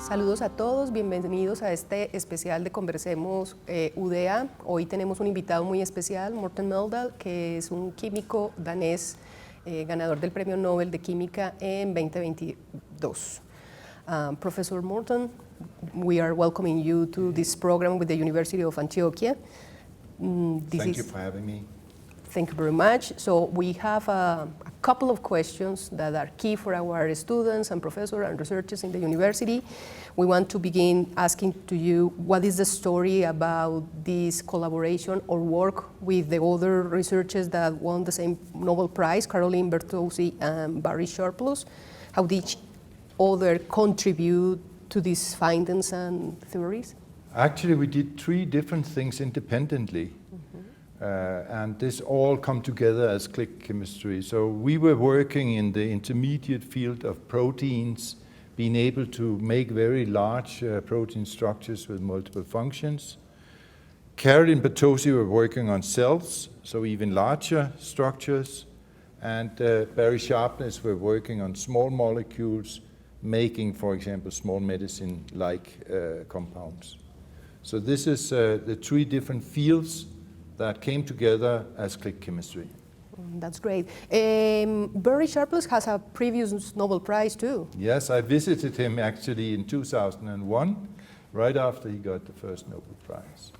Saludos a todos, bienvenidos a este especial de Conversemos UdeA. Hoy tenemos un invitado muy especial, Morten Meldal, que es un químico danés, ganador del Premio Nobel de Química en 2022. Professor Morten, we are welcoming you to this program with the University of Antioquia. Thank you for having me. Thank you very much. So we have a couple of questions that are key for our students and professors and researchers in the university. We want to begin asking to you, what is the story about this collaboration or work with the other researchers that won the same Nobel Prize, Caroline Bertozzi and Barry Sharpless? How did each other contribute to these findings and theories? Actually, we did three different things independently. And this all come together as click chemistry. So we were working in the intermediate field of proteins, being able to make very large protein structures with multiple functions. Caroline Bertozzi were working on cells, so even larger structures. And Barry Sharpless were working on small molecules, making, for example, small medicine-like compounds. So this is the three different fields that came together as click chemistry. That's great. Barry Sharpless has a previous Nobel Prize too. Yes, I visited him actually in 2001, right after he got the first Nobel Prize.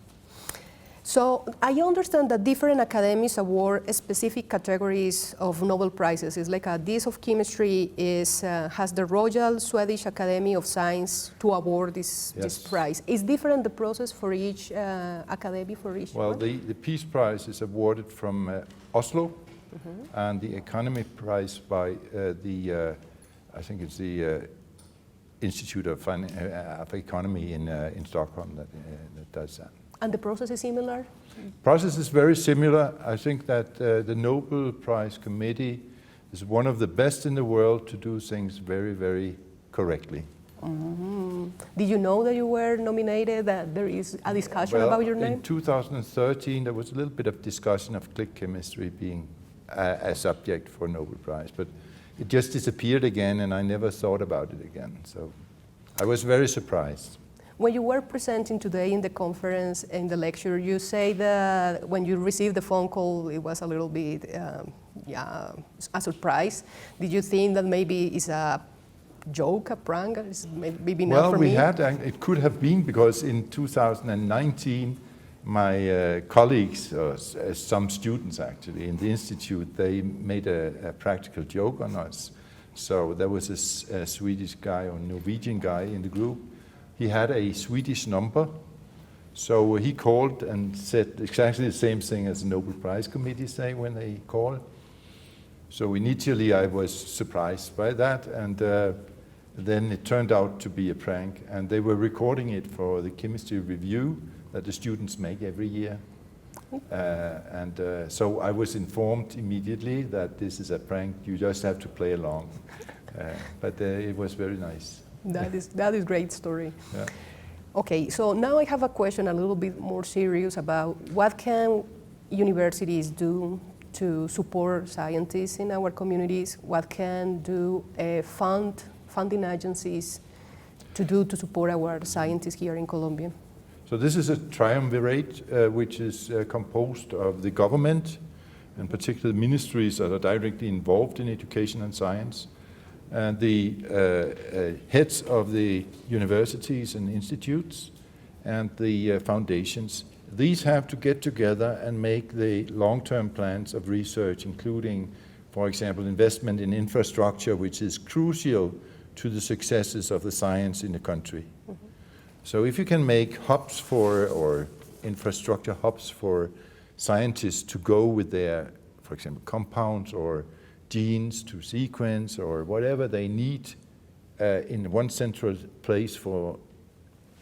So I understand that different academies award specific categories of Nobel Prizes. It's like this of chemistry has the Royal Swedish Academy of Science to award this prize. Is different the process for each academy, for each Well, one? the Peace Prize is awarded from Oslo, and the Economy Prize by I think it's the Institute of Economy in Stockholm that does that. And the process is similar? Process is very similar. I think that the Nobel Prize Committee is one of the best in the world to do things very, very correctly. Did you know that you were nominated, that there is a discussion about your name? In 2013, there was a little bit of discussion of click chemistry being a subject for a Nobel Prize, but it just disappeared again, and I never thought about it again. So I was very surprised. When you were presenting today in the conference, in the lecture, you say that when you received the phone call, it was a little bit a surprise. Did you think that maybe it's a joke, a prank? It's maybe not for me? Well, it could have been, because in 2019, my colleagues, some students actually in the institute, they made a practical joke on us. So there was a Swedish guy or Norwegian guy in the group. He had a Swedish number, so he called and said exactly the same thing as the Nobel Prize Committee say when they call. So initially I was surprised by that, and then it turned out to be a prank, and they were recording it for the chemistry review that the students make every year. So I was informed immediately that this is a prank, you just have to play along. But it was very nice. That is great story. Yeah. Okay, so now I have a question a little bit more serious about what can universities do to support scientists in our communities? What can do funding agencies to do to support our scientists here in Colombia? So this is a triumvirate which is composed of the government, and particularly ministries that are directly involved in education and science, and the heads of the universities and institutes, and the foundations. These have to get together and make the long-term plans of research, including, for example, investment in infrastructure, which is crucial to the successes of the science in the country. So if you can make hubs or infrastructure hubs for scientists to go with their, for example, compounds or genes to sequence or whatever they need in one central place for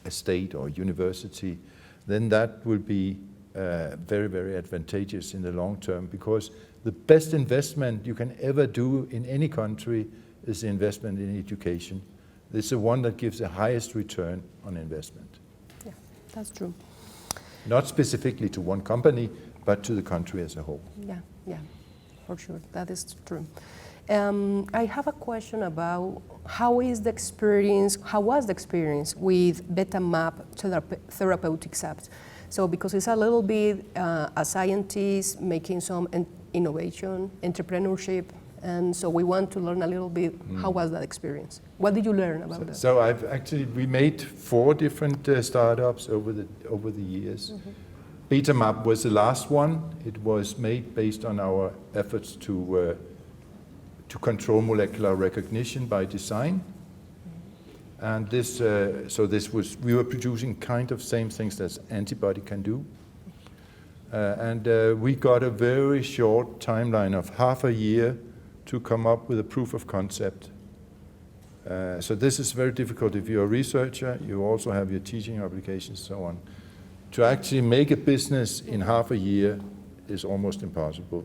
a state or university, then that will be very, very advantageous in the long term, because the best investment you can ever do in any country is the investment in education. It's the one that gives the highest return on investment. Yeah, that's true. Not specifically to one company, but to the country as a whole. Yeah, for sure, that is true. I have a question about how was the experience with beta-map therapeutic apps? So because it's a little bit a scientist making some innovation, entrepreneurship, and so we want to learn a little bit, how was that experience? What did you learn about that? So we made 4 different startups over the years. Beta-map was the last one. It was made based on our efforts to control molecular recognition by design. And this was, we were producing kind of same things that antibody can do. We got a very short timeline of half a year to come up with a proof of concept. So this is very difficult. If you're a researcher, you also have your teaching obligations and so on. To actually make a business in half a year is almost impossible.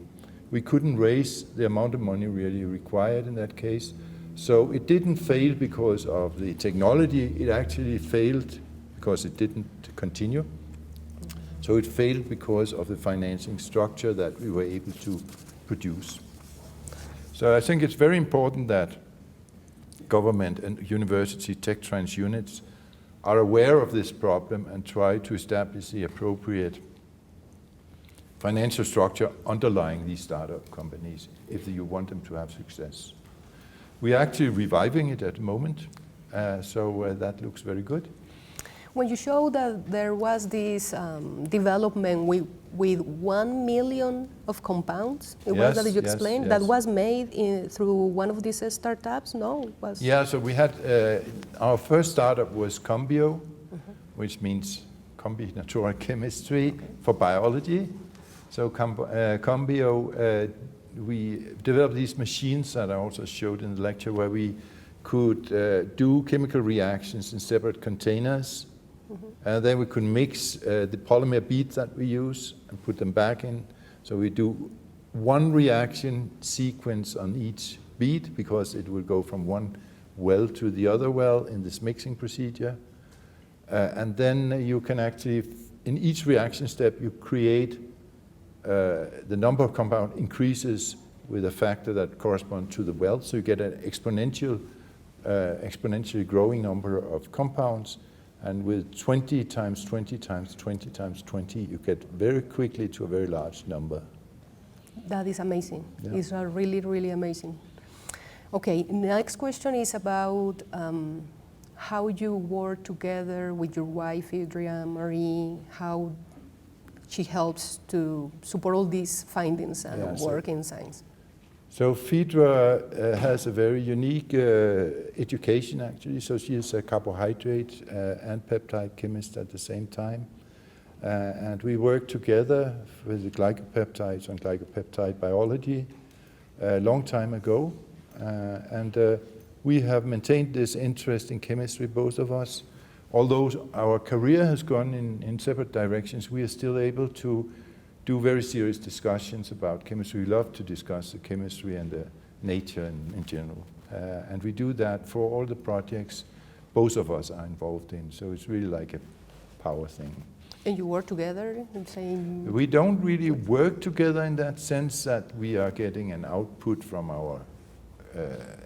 We couldn't raise the amount of money really required in that case. So it didn't fail because of the technology, it actually failed because it didn't continue. So it failed because of the financing structure that we were able to produce. So I think it's very important that government and university tech trans units are aware of this problem and try to establish the appropriate financial structure underlying these startup companies if you want them to have success. We're actually reviving it at the moment, so that looks very good. When you showed that there was this development with 1 million of compounds, it was that you explained, that was made through one of these startups, no? Yeah, so we had, our first startup was Combio, which means combinatorial chemistry for biology. So Combio, we developed these machines that I also showed in the lecture where we could do chemical reactions in separate containers. And then we could mix the polymer beads that we use and put them back in. So we do one reaction sequence on each bead because it will go from one well to the other well in this mixing procedure. And then you can actually, in each reaction step, you create the number of compound increases with a factor that corresponds to the well. So you get an exponentially growing number of compounds. And with 20 times 20 times 20 times 20, you get very quickly to a very large number. That is amazing. Yeah. It's really, really amazing. Okay, next question is about how you work together with your wife, Adrienne Marie, how she helps to support all these findings and work in science. So Phaedra has a very unique education actually. So she is a carbohydrate and peptide chemist at the same time. And we work together with the glycopeptides and glycopeptide biology a long time ago. We have maintained this interest in chemistry, both of us. Although our career has gone in separate directions, we are still able to do very serious discussions about chemistry. We love to discuss the chemistry and the nature in general. And we do that for all the projects both of us are involved in. So it's really like a power thing. And you work together in saying? We don't really work together in that sense that we are getting an output from our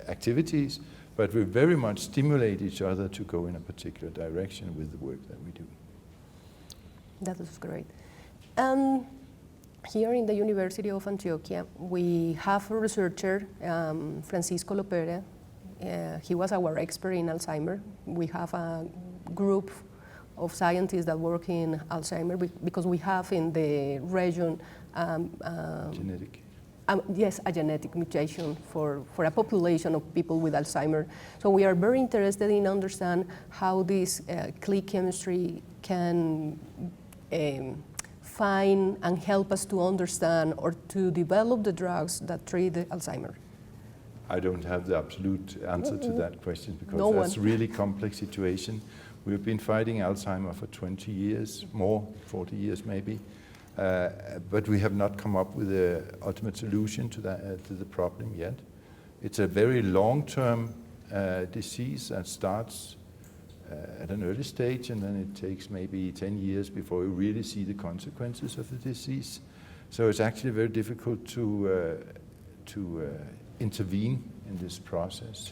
activities, but we very much stimulate each other to go in a particular direction with the work that we do. That is great. Here in the University of Antioquia, we have a researcher, Francisco Lopera. He was our expert in Alzheimer's. We have a group of scientists that work in Alzheimer's because we have in the region Genetic. Yes, a genetic mutation for a population of people with Alzheimer's. So we are very interested in understand how this click chemistry can find and help us to understand or to develop the drugs that treat the Alzheimer's. I don't have the absolute answer to that question because that's a really complex situation. We've been fighting Alzheimer's for 20 years, more, 40 years maybe. But we have not come up with an ultimate solution to the problem yet. It's a very long-term disease that starts at an early stage, and then it takes maybe 10 years before we really see the consequences of the disease. So it's actually very difficult to intervene in this process.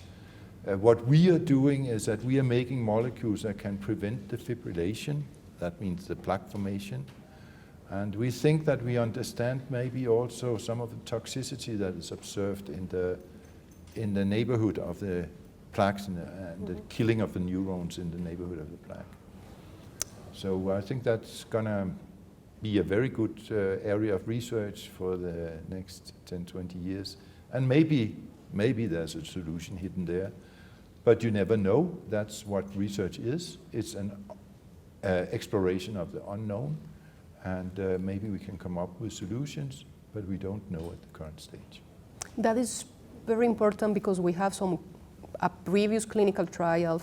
What we are doing is that we are making molecules that can prevent the fibrillation, that means the plaque formation, and we think that we understand maybe also some of the toxicity that is observed in the neighborhood of the plaques and the killing of the neurons in the neighborhood of the plaque. So I think that's going to be a very good area of research for the next 10, 20 years. And maybe there's a solution hidden there. But you never know. That's what research is. It's an exploration of the unknown. And maybe we can come up with solutions, but we don't know at the current stage. That is very important because we have a previous clinical trial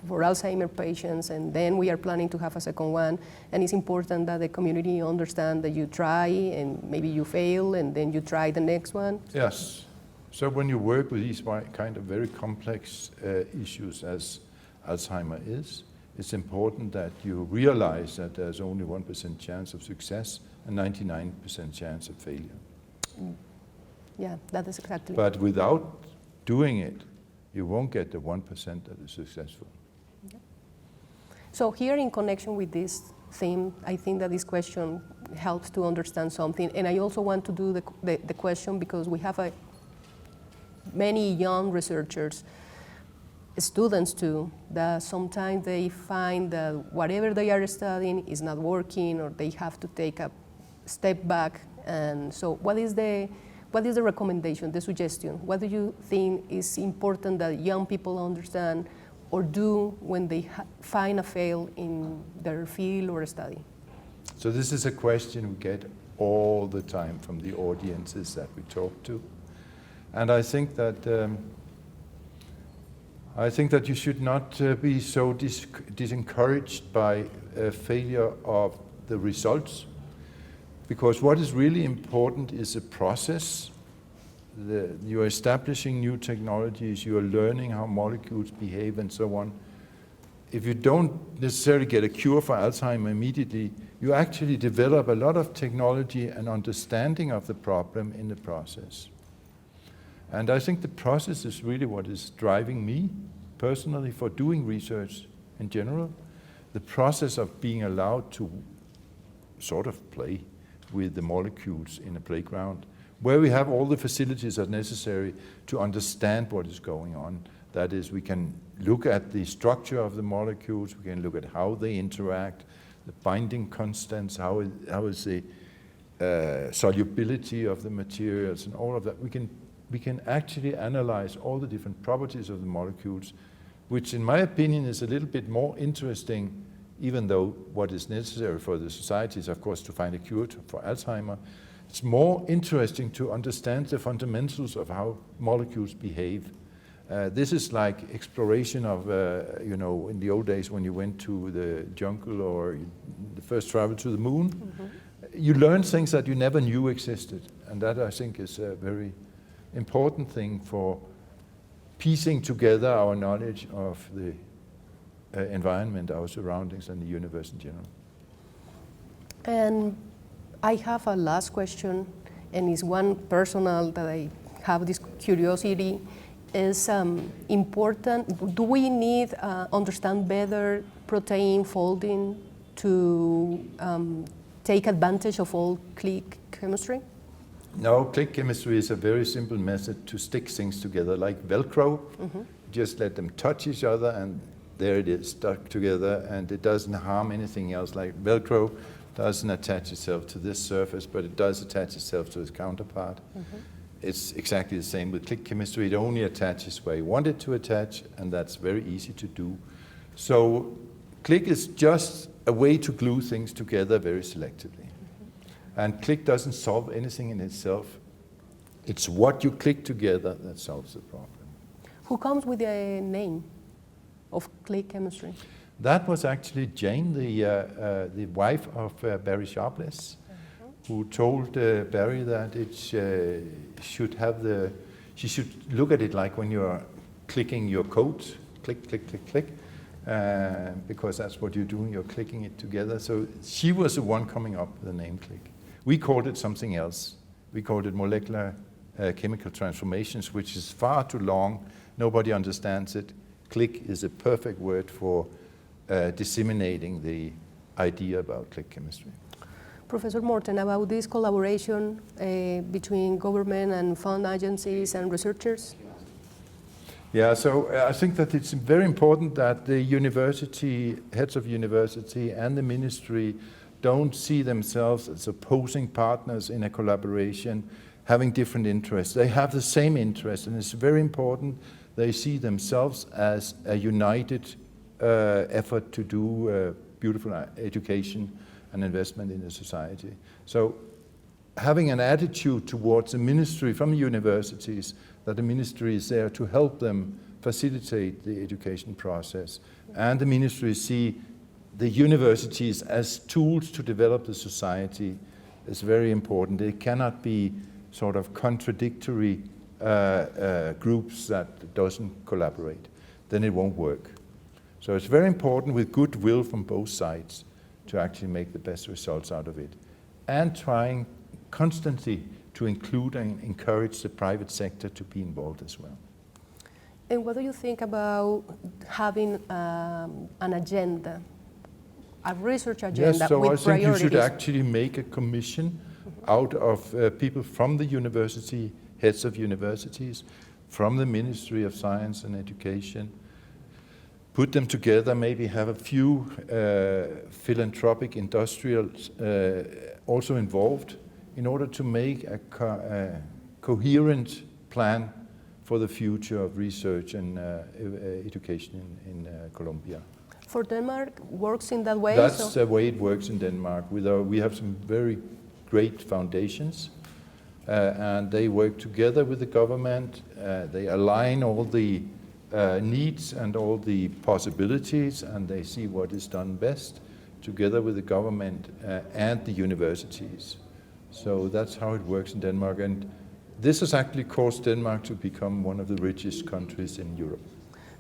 for Alzheimer's patients, and then we are planning to have a second one. And it's important that the community understand that you try and maybe you fail and then you try the next one. Yes. So when you work with these kind of very complex issues as Alzheimer is, it's important that you realize that there's only 1% chance of success and 99% chance of failure. Yeah, that is exactly. But without doing it, you won't get the 1% that is successful. Yeah. So here in connection with this theme, I think that this question helps to understand something. And I also want to do the question because we have many young researchers, students too, that sometimes they find that whatever they are studying is not working or they have to take a step back. And so what is the recommendation, the suggestion? What do you think is important that young people understand or do when they find a fail in their field or study? So this is a question we get all the time from the audiences that we talk to. And I think that you should not be so disencouraged by failure of the results, because what is really important is the process. You are establishing new technologies, you are learning how molecules behave and so on. If you don't necessarily get a cure for Alzheimer's immediately, you actually develop a lot of technology and understanding of the problem in the process. And I think the process is really what is driving me personally for doing research in general. The process of being allowed to sort of play with the molecules in a playground where we have all the facilities that are necessary to understand what is going on. That is, we can look at the structure of the molecules, we can look at how they interact, the binding constants, how is the solubility of the materials and all of that. We can actually analyze all the different properties of the molecules, which in my opinion is a little bit more interesting, even though what is necessary for the society is of course to find a cure for Alzheimer's. It's more interesting to understand the fundamentals of how molecules behave. This is like exploration of, in the old days when you went to the jungle or the first travel to the moon. Mm-hmm. You learn things that you never knew existed. And that I think is a very important thing for piecing together our knowledge of the environment, our surroundings, and the universe in general. And I have a last question, and it's one personal that I have this curiosity. Is important. Do we need understand better protein folding to take advantage of all click chemistry? No, click chemistry is a very simple method to stick things together, like Velcro. Mm-hmm. Just let them touch each other, and there it is, stuck together, and it doesn't harm anything else. Like Velcro doesn't attach itself to this surface, but it does attach itself to its counterpart. Mm-hmm. It's exactly the same with click chemistry. It only attaches where you want it to attach, and that's very easy to do. So click is just a way to glue things together very selectively. Mm-hmm. And click doesn't solve anything in itself. It's what you click together that solves the problem. Who comes with the name of click chemistry? That was actually Jane, the wife of Barry Sharpless, who told Barry that she should look at it like when you're clicking your code, click, click, click, click, because that's what you're doing, you're clicking it together. So she was the one coming up with the name click. We called it something else. We called it molecular chemical transformations, which is far too long. Nobody understands it. Click is a perfect word for disseminating the idea about click chemistry. Professor Morten, about this collaboration between government and fund agencies and researchers? Yeah, so I think that it's very important that the university, heads of university and the ministry don't see themselves as opposing partners in a collaboration, having different interests. They have the same interest, and it's very important they see themselves as a united effort to do beautiful education and investment in the society. So having an attitude towards the ministry from the universities, that the ministry is there to help them facilitate the education process, and the ministry see the universities as tools to develop the society is very important. They cannot be sort of contradictory groups that doesn't collaborate. Then it won't work. So it's very important with goodwill from both sides to actually make the best results out of it, and trying constantly to include and encourage the private sector to be involved as well. And what do you think about having an agenda, a research agenda yes, so with I think priorities? you should actually make a commission out of people from the university, heads of universities, from the Ministry of Science and Education, put them together, maybe have a few philanthropic industrials also involved in order to make a coherent plan for the future of research and education in Colombia. For Denmark, works in that way? That's the way it works in Denmark. We have some very great foundations, and they work together with the government. They align all the needs and all the possibilities, and they see what is done best together with the government and the universities. So that's how it works in Denmark, and this has actually caused Denmark to become one of the richest countries in Europe.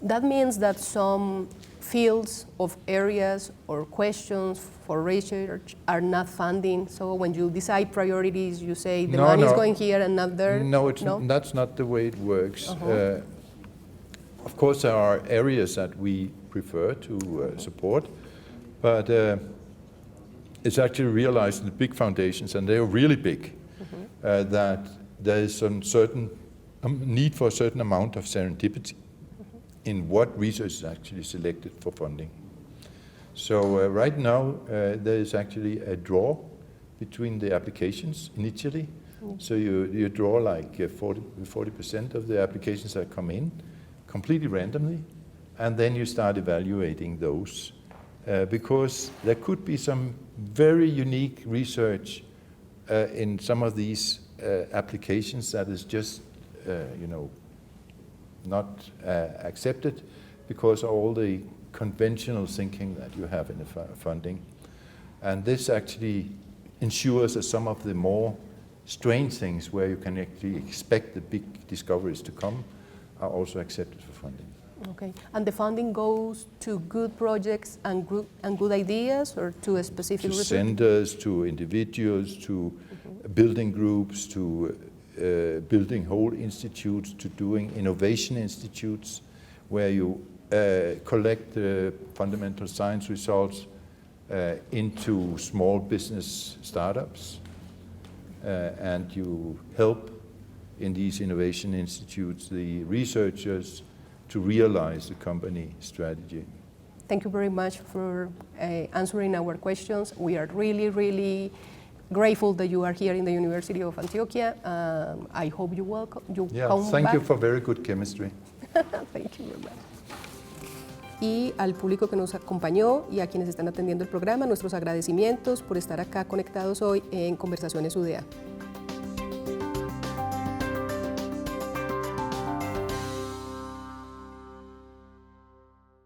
That means that some fields of areas or questions for research are not funding. So when you decide priorities, you say the money is going here and not there? No, that's not the way it works. Of course, there are areas that we prefer to support, but it's actually realized in the big foundations, and they are really big, that there is some certain need for a certain amount of serendipity in what research is actually selected for funding. So right now there is actually a draw between the applications initially. So you draw like 40% of the applications that come in completely randomly, and then you start evaluating those because there could be some very unique research in some of these applications that is just not accepted because of all the conventional thinking that you have in the funding. And this actually ensures that some of the more strange things where you can actually expect the big discoveries to come are also accepted for funding. Okay, and the funding goes to good projects and good ideas, or to a specific research? Centers, to individuals, to building groups, to building whole institutes, to doing innovation institutes, where you collect the fundamental science results into small business startups, and you help in these innovation institutes the researchers to realize the company strategy. Thank you very much for answering our questions. We are really, really grateful that you are here in the University of Antioquia. I hope you come back. Thank you for very good chemistry. Thank you very much. Y al público que nos acompañó y a quienes están atendiendo el programa, nuestros agradecimientos por estar acá conectados hoy en Conversaciones UdeA.